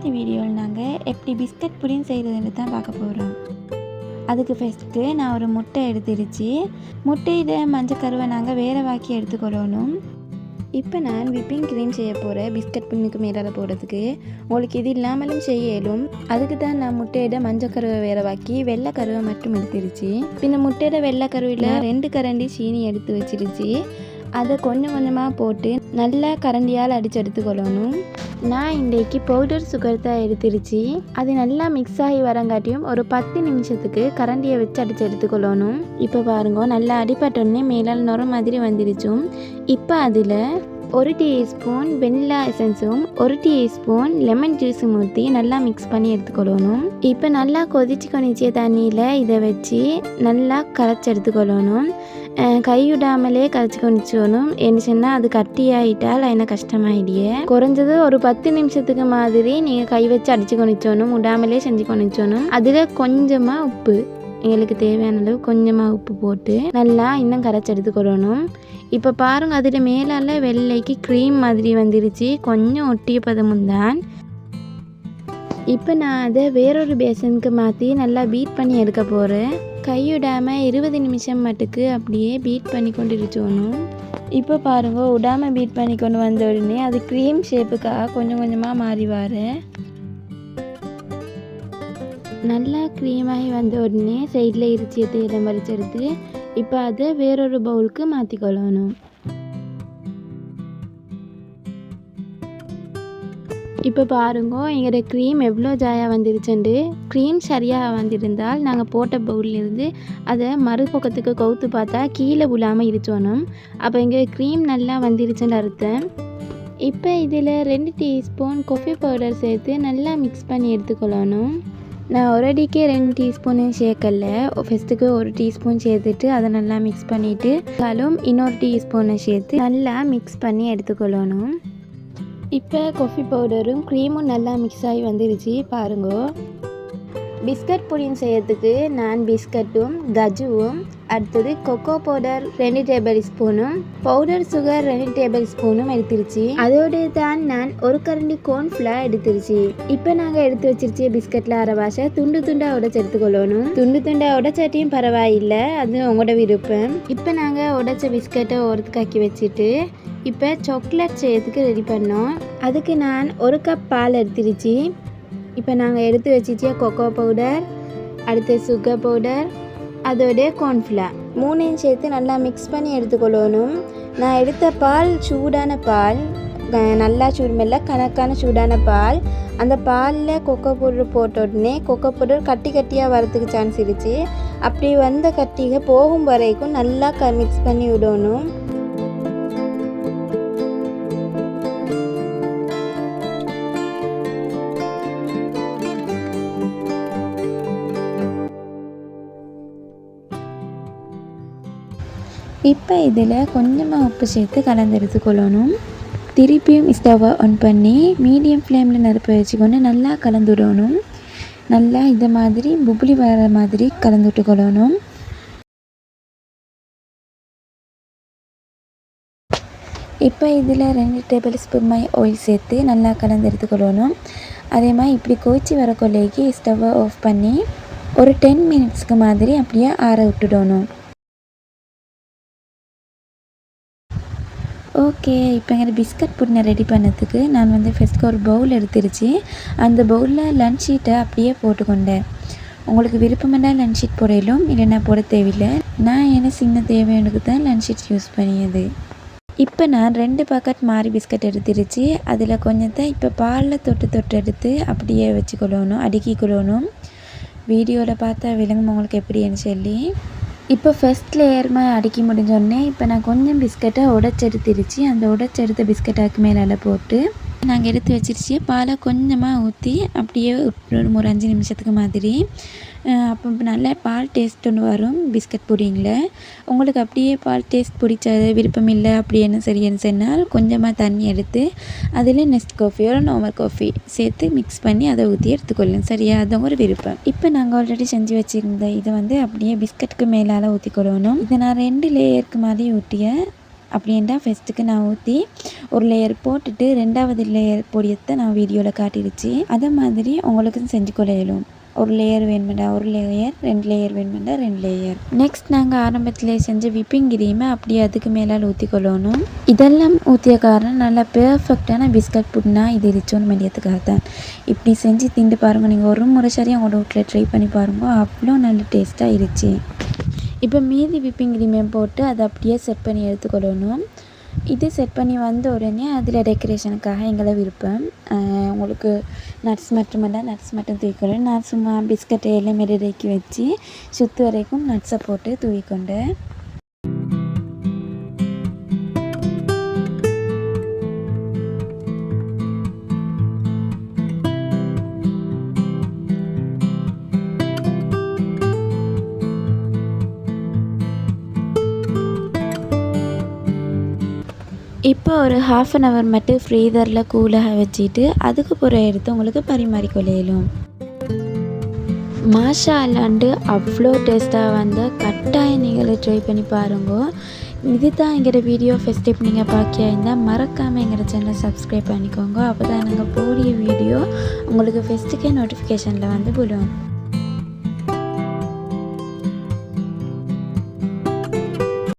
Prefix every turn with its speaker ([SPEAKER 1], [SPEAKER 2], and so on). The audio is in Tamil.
[SPEAKER 1] இன்றைக்கி வீடியோவில் நாங்கள் எப்படி பிஸ்கட் புடிங் செய்கிறதுன்னு தான் பார்க்க போகிறோம். அதுக்கு ஃபஸ்ட்டு நான் ஒரு முட்டை எடுத்துருச்சு. முட்டையிட மஞ்சக்கருவை நாங்கள் வேறு வாக்கி எடுத்துக்கொள்ளணும். இப்போ நான் விப்பிங் க்ரீம் செய்ய போகிறேன் பிஸ்கட் புண்ணுக்கு மேலே போடுறதுக்கு. உங்களுக்கு இது இல்லாமலும் செய்ய இயலும். அதுக்கு தான் நான் முட்டையிட மஞ்சக்கருவை வேறு வாக்கி வெள்ளை கருவை மட்டும் எடுத்துருச்சு. பின்ன முட்டையிட வெள்ளை கருவில் 2 கரண்டி சீனி எடுத்து வச்சிருச்சு. அதை கொஞ்சம் கொஞ்சமாக போட்டு நல்லா கரண்டியால் அடித்து எடுத்துக்கொள்ளணும். நான் இன்றைக்கு பவுடர் சுகர் தான் எடுத்துருச்சு. அது நல்லா மிக்ஸ் ஆகி வரங்காட்டியும் ஒரு 10 நிமிஷத்துக்கு கரண்டியை வச்சு அடித்து எடுத்துக்கொள்ளணும். இப்போ பாருங்க, நல்லா அடிப்பட்டோடனே மேலால் நுர மாதிரி வந்துருச்சும். இப்போ அதில் 1 டீஸ்பூன் வெண்ணிலா எசன்ஸும் 1 டீஸ்பூன் லெமன் ஜூஸும் ஊற்றி நல்லா மிக்ஸ் பண்ணி எடுத்துக்கொள்ளணும். இப்போ நல்லா கொதிச்சு தண்ணியில் இதை வச்சு நல்லா கரைச்சி எடுத்துக்கொள்ளணும். கைவிடாமலே கரைச்சி கொண்டுச்சோணும். என்ன சொன்னால் அது கட்டியாயிட்டால் என்ன கஷ்டமாயிடியே. குறைஞ்சது ஒரு 10 நிமிஷத்துக்கு மாதிரி நீங்கள் கை வச்சு அடித்து கொண்டுச்சோணும். விடாமலே செஞ்சு கொண்டுச்சோணும். அதில் கொஞ்சமாக உப்பு, எங்களுக்கு தேவையான அளவு கொஞ்சமாக உப்பு போட்டு நல்லா இன்னும் கரைச்சி எடுத்துக்கொள்ளணும். இப்போ பாருங்கள், அதில் மேலால் வெள்ளைக்கு க்ரீம் மாதிரி வந்துருச்சு. கொஞ்சம் ஒட்டிய பதமும் தான். இப்போ நான் அதை வேறொரு பேசனுக்கு மாற்றி நல்லா பீட் பண்ணி எடுக்க போகிறேன். கைவிடாமல் 20 நிமிஷம் மட்டுக்கு அப்படியே பீட் பண்ணி கொண்டு இருக்கணும். இப்போ பாருங்கள், விடாமல் பீட் பண்ணி கொண்டு வந்த உடனே அது க்ரீம் ஷேப்புக்காக கொஞ்சம் கொஞ்சமாக மாறி வர. நல்லா க்ரீமாகி வந்த உடனே சைடில் இரிச்சியை தேயிலை வலிச்செடுத்து இப்போ அதை வேறொரு பவுலுக்கு மாற்றிக்கொள்ளணும். இப்போ பாருங்க, எங்களோட க்ரீம் எவ்வளோ ஜாயாக வந்துருச்சுண்டு. க்ரீம் சரியாக வந்திருந்தால் நாங்கள் போட்ட பவுலிருந்து அதை மறுபக்கத்துக்கு கவுத்து பார்த்தா கீழே விழாமல் இருக்கணும். அப்போ எங்கள் க்ரீம் நல்லா வந்துருச்சுன்னு அர்த்தம். இப்போ இதில் 2 டீஸ்பூன் காஃபி பவுடர் சேர்த்து நல்லா மிக்ஸ் பண்ணி எடுத்துக்கொள்ளணும். நான் ஒரு அடிக்கே 2 டீஸ்பூனு சேர்க்கல. ஃபஸ்ட்டுக்கு 1 டீஸ்பூன் சேர்த்துட்டு அதை நல்லா மிக்ஸ் பண்ணிவிட்டு இன்னொரு டீஸ்பூனை சேர்த்து நல்லா மிக்ஸ் பண்ணி எடுத்துக்கொள்ளணும். இப்போ காஃபி பவுடரும் க்ரீமும் நல்லா மிக்ஸ் ஆகி வந்துருச்சு. பாருங்க, பிஸ்கட் புடிங் செய்யறதுக்கு நான் பிஸ்கட்டும் கஜுவும், அடுத்தது கொக்கோ பவுடர் 2 டேபிள் ஸ்பூனும் பவுடர் சுகர் 2 டேபிள் ஸ்பூனும் எடுத்துருச்சு. அதோடு தான் நான் 1 கரண்டி கோர்ன்ஃப்ளவர் எடுத்துருச்சு. இப்போ நாங்கள் எடுத்து வச்சிருச்சு பிஸ்கட்டில் அரைவாசை துண்டு துண்டாக உடச்சி எடுத்துக்கொள்ளணும். துண்டு துண்டாக உடச்சாட்டியும் பரவாயில்லை, அது உங்களோட விருப்பம். இப்போ நாங்கள் உடைச்ச பிஸ்கட்டை ஓரத்துக்காக்கி வச்சுட்டு இப்போ சாக்லேட் செய்யறதுக்கு ரெடி பண்ணோம். அதுக்கு நான் 1 கப் பால் எடுத்துருச்சு. இப்போ நாங்கள் எடுத்து வச்சிச்சு கொக்கோ பவுடர், அடுத்து சுகர் பவுடர், அதோடைய கார்ன்ஃப்ளவர் 3 சேர்த்து நல்லா மிக்ஸ் பண்ணி எடுத்துக்கொள்ளணும். நான் எடுத்த பால் சூடான பால், நல்லா சூடுமில்ல, கணக்கான சூடான பால். அந்த பாலில் கொக்கோ பவுடர் போட்ட உடனே கொக்கோ பவுடர் கட்டி கட்டியாக வரத்துக்கு சான்ஸ் இருந்துச்சு. அப்படி வந்த கட்டிகை போகும் வரைக்கும் நல்லா மிக்ஸ் பண்ணி விடணும். இப்போ இதில் கொஞ்சமாக உப்பு சேர்த்து கலந்து எடுத்துக்கொள்ளணும். திருப்பியும் ஸ்டவ்வை ஆன் பண்ணி மீடியம் ஃப்ளேமில் நெருப்ப வச்சுக்கொண்டு நல்லா கலந்து விடணும். நல்லா இந்த மாதிரி புப்ளி வர மாதிரி கலந்து விட்டுக்கொள்ளணும். இப்போ இதில் 2 டேபிள் ஸ்பூன் ஆயில் சேர்த்து நல்லா கலந்து எடுத்துக்கொள்ளணும். அதே மாதிரி இப்படி கொதிச்சு வர கொள்ளைக்கு ஸ்டவ்வை ஆஃப் பண்ணி ஒரு 10 மினிட்ஸ்க்கு மாதிரி அப்படியே ஆற விட்டுடணும். ஓகே, இப்போ எங்கள் பிஸ்கட் புடினை ரெடி பண்ணதுக்கு நான் ஃபஸ்ட்டு ஒரு பவுல் எடுத்துருச்சு. அந்த பவுலில் லன்ச் ஷீட்டை அப்படியே போட்டுக்கொண்டேன். உங்களுக்கு விருப்பமெல்லாம் லன்ச் ஷீட் போடலும், இல்லைன்னா போட தேவையில்லை. நான் என்ன சின்ன தேவையானதுக்கு தான் லன்ச் ஷீட் யூஸ் பண்ணியது. இப்போ நான் 2 பாக்கெட் மாறி பிஸ்கட் எடுத்துருச்சு. அதில் கொஞ்சத்தை இப்போ பாலில் தொட்டு எடுத்து அப்படியே வச்சுக்கொள்ளணும், அடுக்கிக்கொள்ளணும். வீடியோவில் பார்த்தா விளங்கும் உங்களுக்கு எப்படின்னு சொல்லி. இப்போ ஃபஸ்ட் லேயர் அடுக்கி முடிஞ்சோடனே இப்போ நான் கொஞ்சம் பிஸ்கட்டை உடச்செடுத்துருச்சு. அந்த உடச்செடுத்த பிஸ்கட்டாக்கு மேலே போட்டு நாங்கள் எடுத்து வச்சிருச்சு. பாலை கொஞ்சமாக ஊற்றி அப்படியே ஒரு 5 நிமிஷத்துக்கு மாதிரி. அப்போ நல்லா பால் டேஸ்ட் ஒன்று வரும் பிஸ்கட் புடிங்கில். உங்களுக்கு அப்படியே பால் டேஸ்ட் பிடிச்சது விருப்பம் இல்லை அப்படின்னு சரின்னு சொன்னால் கொஞ்சமாக தண்ணி எடுத்து அதில் நெஸ்ட் காஃபியோ நார்மல் காஃபி சேர்த்து மிக்ஸ் பண்ணி அதை ஊற்றி எடுத்துக்கொள்ளும். சரியா, அது ஒரு விருப்பம். இப்போ நாங்கள் ஆல்ரெடி செஞ்சு வச்சுருந்த இதை அப்படியே பிஸ்கட்டுக்கு மேலால் ஊற்றிக்கொள்ளணும். இதை நான் 2 லேயருக்கு மாதிரி ஊற்றிய அப்படின்ட்டா ஃபஸ்ட்டுக்கு நான் ஊற்றி ஒரு லேயர் போட்டுட்டு 2வது லேயர் பொடியத்தை நான் வீடியோவில் காட்டிடுச்சு. அதே மாதிரி உங்களுக்கும் செஞ்சு கொள்ளையிலும். ஒரு லேயர் வேணுமெண்டா ஒரு லேயர், 2 லேயர் வேணுமெண்டா 2 லேயர். நெக்ஸ்ட் நாங்கள் ஆரம்பத்தில் செஞ்ச விப்பிங் கிரீமை அப்படியே அதுக்கு மேலால் ஊற்றிக்கொள்ளணும். இதெல்லாம் ஊற்றிய காரணம் நல்லா பெர்ஃபெக்டான பிஸ்கட் புட்னா இது இருச்சோன்னு மெடியத்துக்காக தான். இப்படி செஞ்சு திண்டு பாருங்கள். நீங்கள் ஒரு முறை சரி உங்களோட வீட்டில் ட்ரை பண்ணி பாருங்கள். அவ்வளோ நல்ல டேஸ்ட்டாக இருந்துச்சு. இப்போ மீதி விப்பிங் கிரீமையும் போட்டு அதை அப்படியே செட் பண்ணி எடுத்துக்கொள்ளணும். இது செட் பண்ணி வந்த உடனே அதில் டெக்கரேஷனுக்காக எங்களை விருப்பம் உங்களுக்கு நட்ஸ் மட்டும் தூக்கிக்கொள்ளேன். நான் சும்மா பிஸ்கட்டை எல்லாம் மெடிடேக்கி வச்சு சுற்று வரைக்கும் நட்ஸை போட்டு தூக்கிக்கொண்டேன். இப்போ ஒரு 1/2 hour மட்டும் ஃப்ரீசரில் கூலாக வச்சுட்டு அதுக்கு பிறகு எடுத்து உங்களுக்கு பரிமாறிக்கொள்ளையிலும். மாஷா அல்லாண்டு அவ்வளோ டேஸ்ட்டாக வந்து கட்டாயம் நீங்களே ட்ரை பண்ணி பாருங்க. இது தான் எங்களோட வீடியோ. ஃபஸ்ட் டைம் நீங்கள் பார்க்க இருந்தால் மறக்காமல் எங்களோட சேனலை சப்ஸ்கிரைப் பண்ணிக்கோங்க. அப்போ தான் நாங்கள் போடிய வீடியோ உங்களுக்கு ஃபஸ்ட்டுக்கே நோட்டிஃபிகேஷனில் வந்து விடும்.